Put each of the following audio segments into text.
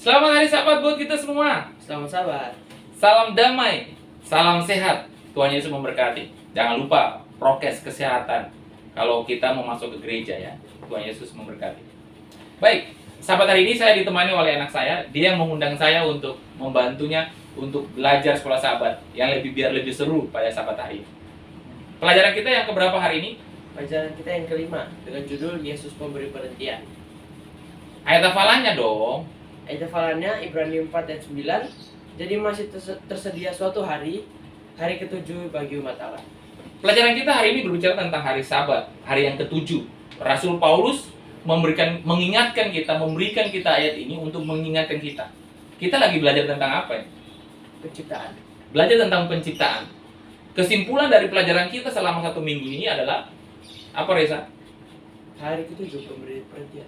Selamat hari Sabat buat kita semua. Selamat Sabat. Salam damai, salam sehat. Tuhan Yesus memberkati. Jangan lupa prokes kesehatan kalau kita mau masuk ke gereja ya. Tuhan Yesus memberkati. Baik, Sabat hari ini saya ditemani oleh anak saya. Dia mengundang saya untuk membantunya untuk belajar sekolah Sabat yang biar lebih seru pada Sabat hari ini. Pelajaran kita yang keberapa hari ini? Pelajaran kita yang kelima dengan judul Yesus Pemberi Perhentian. Ayat hafalannya dong. Ayat hafalannya Ibrani 4 ayat 9. Jadi masih tersedia suatu hari ketujuh bagi umat Allah. Pelajaran kita hari ini berbicara tentang hari Sabat, hari yang ketujuh. Rasul Paulus mengingatkan kita, memberikan kita ayat ini untuk mengingatkan kita. Kita lagi belajar tentang apa ya? Penciptaan. Belajar tentang penciptaan. Kesimpulan dari pelajaran kita selama 1 minggu ini adalah apa, Reza? Hari ketujuh pemberi perhentian.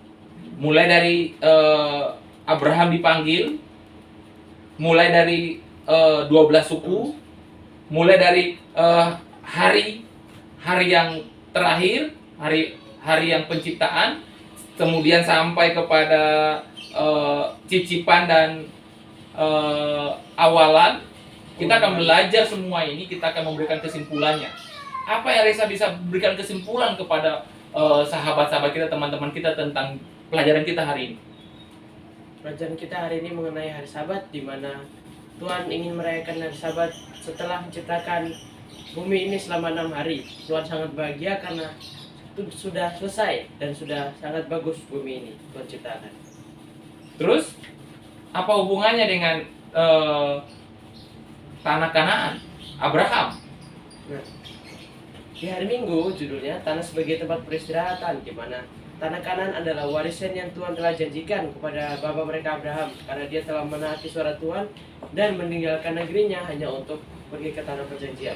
Mulai dari Abraham dipanggil, mulai dari 12 suku, mulai dari hari yang terakhir, hari yang penciptaan, kemudian sampai kepada cicipan dan awalan. Kita akan belajar semua ini, kita akan memberikan kesimpulannya. Apa yang Reza bisa berikan kesimpulan kepada sahabat-sahabat kita, teman-teman kita tentang pelajaran kita hari ini? Pelajaran kita hari ini mengenai hari Sabat, di mana Tuhan ingin merayakan hari Sabat setelah menciptakan bumi ini selama 6 hari. Tuhan sangat bahagia karena itu sudah selesai dan sudah sangat bagus bumi ini Tuhan ciptakan. Terus apa hubungannya dengan tanah Kanaan, Abraham? Nah, di hari Minggu judulnya Tanah sebagai tempat peristirahatan, di mana tanah Kanaan adalah warisan yang Tuhan telah janjikan kepada bapa mereka Abraham karena dia telah menaati suara Tuhan dan meninggalkan negerinya hanya untuk pergi ke tanah perjanjian.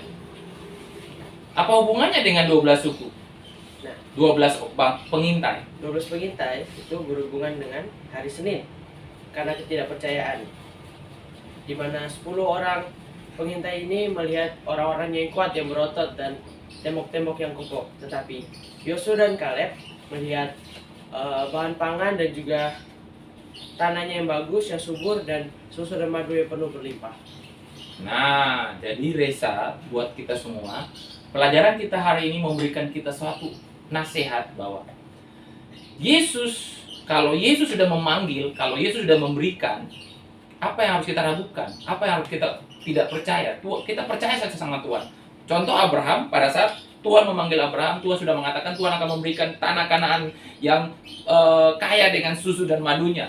Apa hubungannya dengan 12 suku? Nah, 12 pengintai. 12 pengintai itu berhubungan dengan hari Senin karena ketidakpercayaan, di mana 10 orang pengintai ini melihat orang-orang yang kuat, yang berotot dan tembok-tembok yang kokoh, tetapi Yosua dan Kaleb melihat bahan pangan dan juga tanahnya yang bagus, yang subur, dan susu dan madu yang penuh berlimpah. Nah, jadi Reza, buat kita semua, pelajaran kita hari ini memberikan kita suatu nasihat bahwa kalau Yesus sudah memanggil, kalau Yesus sudah memberikan, apa yang harus kita ragukan? Apa yang harus kita tidak percaya? Kita percaya saja sama Tuhan. Contoh Abraham, pada saat Tuhan memanggil Abraham, Tuhan sudah mengatakan Tuhan akan memberikan tanah Kanaan yang kaya dengan susu dan madunya.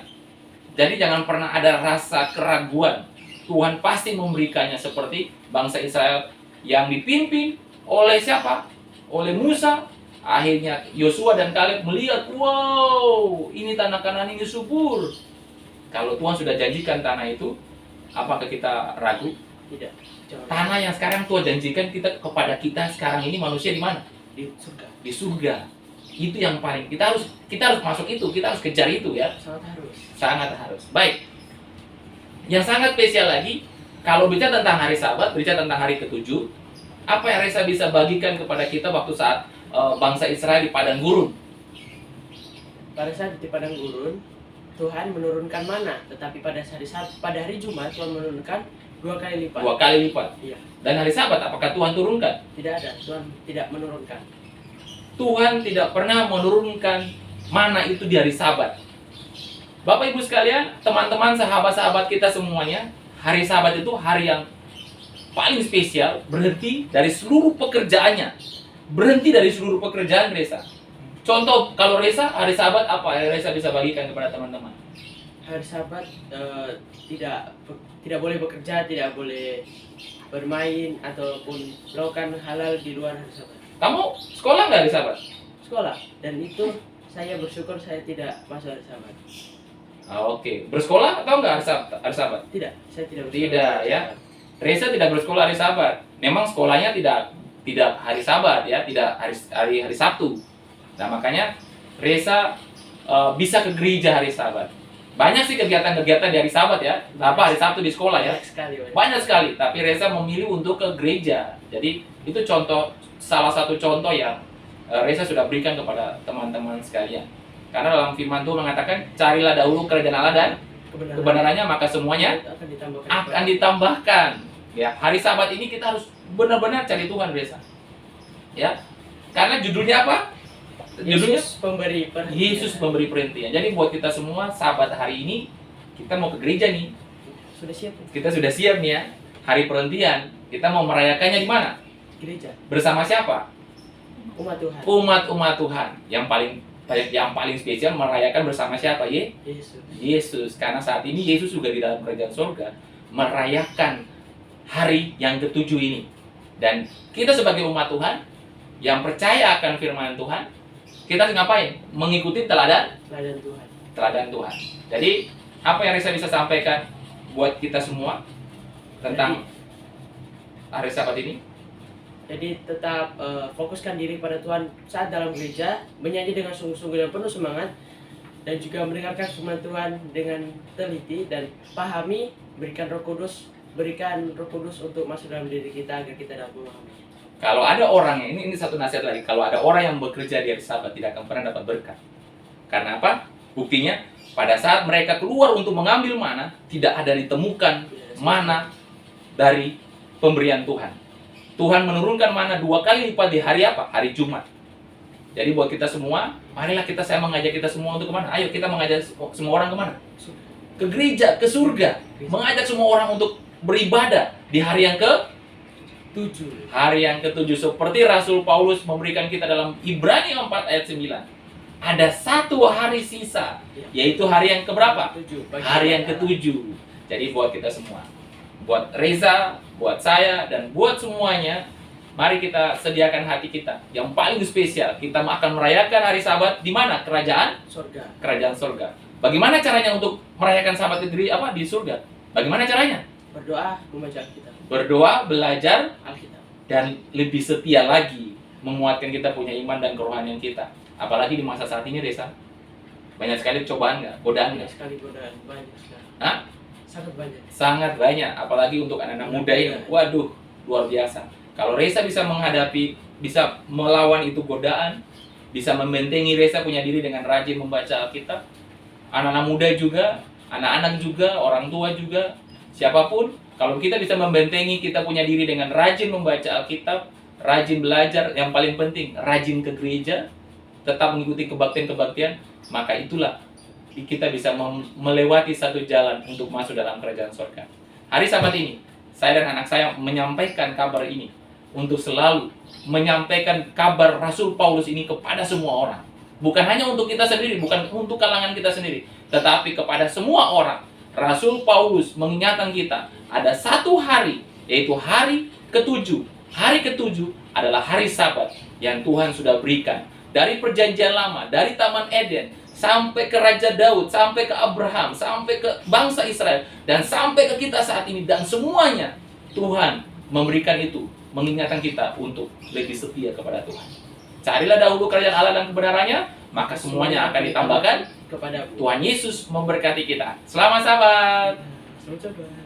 Jadi jangan pernah ada rasa keraguan. Tuhan pasti memberikannya, seperti bangsa Israel yang dipimpin oleh siapa? Oleh Musa. Akhirnya Yosua dan Kaleb melihat, wow, ini tanah Kanaan ini subur. Kalau Tuhan sudah janjikan tanah itu, apakah kita ragu? Tidak. Tanah yang sekarang Tuhan janjikan kepada kita sekarang ini, manusia di mana? Di surga. Di surga. Itu yang paling kita harus masuk itu, kita harus kejar itu ya. Sangat harus. Baik. Yang sangat spesial lagi, kalau bicara tentang hari Sabat, bicara tentang hari ketujuh, apa yang Reza bisa bagikan kepada kita waktu saat bangsa Israel di padang gurun? Pada saat di padang gurun, Tuhan menurunkan mana, tetapi pada hari Jumat Tuhan menurunkan 2 kali lipat. 2 kali lipat. Iya. Dan hari Sabat apakah Tuhan turunkan? Tidak ada, Tuhan tidak menurunkan. Tuhan tidak pernah menurunkan mana itu di hari Sabat. Bapak Ibu sekalian, teman-teman, sahabat-sahabat kita semuanya, hari Sabat itu hari yang paling spesial, berhenti dari seluruh pekerjaannya. Berhenti dari seluruh pekerjaan Reza. Contoh, kalau Reza, hari Sabat apa yang Reza bisa bagikan kepada teman-teman? Hari Sabat tidak boleh bekerja, tidak boleh bermain ataupun melakukan halal di luar hari Sabat. Kamu sekolah nggak hari Sabat? Sekolah, dan itu saya bersyukur saya tidak masuk hari Sabat. Oke. Bersekolah atau nggak hari Sabat? Tidak, saya tidak bersekolah. Tidak ya. Reza tidak bersekolah hari Sabat. Memang sekolahnya tidak hari Sabat ya, tidak hari Sabtu. Nah, makanya Reza bisa ke gereja hari Sabat. Banyak sih kegiatan-kegiatan di hari Sabat ya. Hari Sabtu di sekolah ya. Banyak sekali, tapi Reza memilih untuk ke gereja. Jadi itu salah satu contoh yang Reza sudah berikan kepada teman-teman sekalian. Karena dalam firman Tuhan mengatakan, carilah dahulu kerajaan Allah dan kebenarannya, maka semuanya akan ditambahkan. Ya, hari Sabat ini kita harus benar-benar cari Tuhan, Reza. Ya. Karena judulnya apa? Judulnya Yesus memberi perhentian. Jadi buat kita semua Sabat hari ini kita mau ke gereja nih. Sudah siap? Kita sudah siap nih ya. Hari perhentian. Kita mau merayakannya di mana? Gereja. Bersama siapa? Umat Tuhan. Umat Tuhan. Yang paling spesial merayakan bersama siapa? Yesus. Karena saat ini Yesus juga di dalam kerajaan surga merayakan hari yang ke-7 ini. Dan kita sebagai umat Tuhan yang percaya akan firman Tuhan, kita ngapain? Mengikuti teladan Tuhan. Teladan Tuhan. Jadi, apa yang Reza bisa sampaikan buat kita semua tentang hari Sabat ini? Jadi tetap fokuskan diri pada Tuhan saat dalam gereja, menyanyi dengan sungguh-sungguh dan penuh semangat, dan juga mendengarkan firman Tuhan dengan teliti dan pahami. Berikan Roh Kudus untuk masuk dalam diri kita agar kita dapat memahami. Kalau ada orang, ini satu nasihat lagi, kalau ada orang yang bekerja di hari Sabat tidak akan pernah dapat berkat. Karena apa? Buktinya pada saat mereka keluar untuk mengambil mana, tidak ada ditemukan mana dari pemberian Tuhan. Tuhan menurunkan mana 2 kali lipat di hari apa? Hari Jumat. Jadi buat kita semua, marilah saya mengajak kita semua untuk kemana? Ayo kita mengajak semua orang kemana? Ke gereja, ke surga. Mengajak semua orang untuk beribadah di hari yang ke-7. Hari yang ke-7. Seperti Rasul Paulus memberikan kita dalam Ibrani 4 ayat 9. Ada 1 hari sisa, yaitu hari yang keberapa? Hari yang ke-7. Jadi buat kita semua, buat Reza, buat saya, dan buat semuanya, mari kita sediakan hati kita yang paling spesial. Kita akan merayakan hari Sabat di mana? Kerajaan surga. Bagaimana caranya untuk merayakan Sabat di surga? Bagaimana caranya? Berdoa, membaca Alkitab. Berdoa, belajar Alkitab. Dan lebih setia lagi menguatkan kita punya iman dan kerohanian kita. Apalagi di masa saat ini, Reza. Banyak sekali cobaan nggak? Godaan nggak? Banyak sekali. Hah? Sangat banyak. Apalagi untuk anak-anak muda ini. Waduh, luar biasa. Kalau Reza bisa bisa melawan itu godaan, bisa membentengi Reza punya diri dengan rajin membaca Alkitab. Anak-anak muda juga, anak-anak juga, orang tua juga, siapapun. Kalau kita bisa membentengi kita punya diri dengan rajin membaca Alkitab, rajin belajar, yang paling penting rajin ke gereja, tetap mengikuti kebaktian-kebaktian, maka itulah kita bisa melewati satu jalan untuk masuk dalam kerajaan surga. Hari Sabat ini, saya dan anak saya menyampaikan kabar ini untuk selalu menyampaikan kabar Rasul Paulus ini kepada semua orang. Bukan hanya untuk kita sendiri, bukan untuk kalangan kita sendiri, tetapi kepada semua orang. Rasul Paulus mengingatkan kita, ada 1 hari, yaitu hari ke-7. Hari ke-7 adalah hari Sabat yang Tuhan sudah berikan. Dari perjanjian lama, dari Taman Eden, sampai ke Raja Daud, sampai ke Abraham, sampai ke bangsa Israel, dan sampai ke kita saat ini. Dan semuanya Tuhan memberikan itu, mengingatkan kita untuk lebih setia kepada Tuhan. Carilah dahulu kerajaan Allah dan kebenarannya, maka semuanya akan ditambahkan kepada Tuhan Yesus memberkati kita. Selamat Sabat. Selamat Sabat.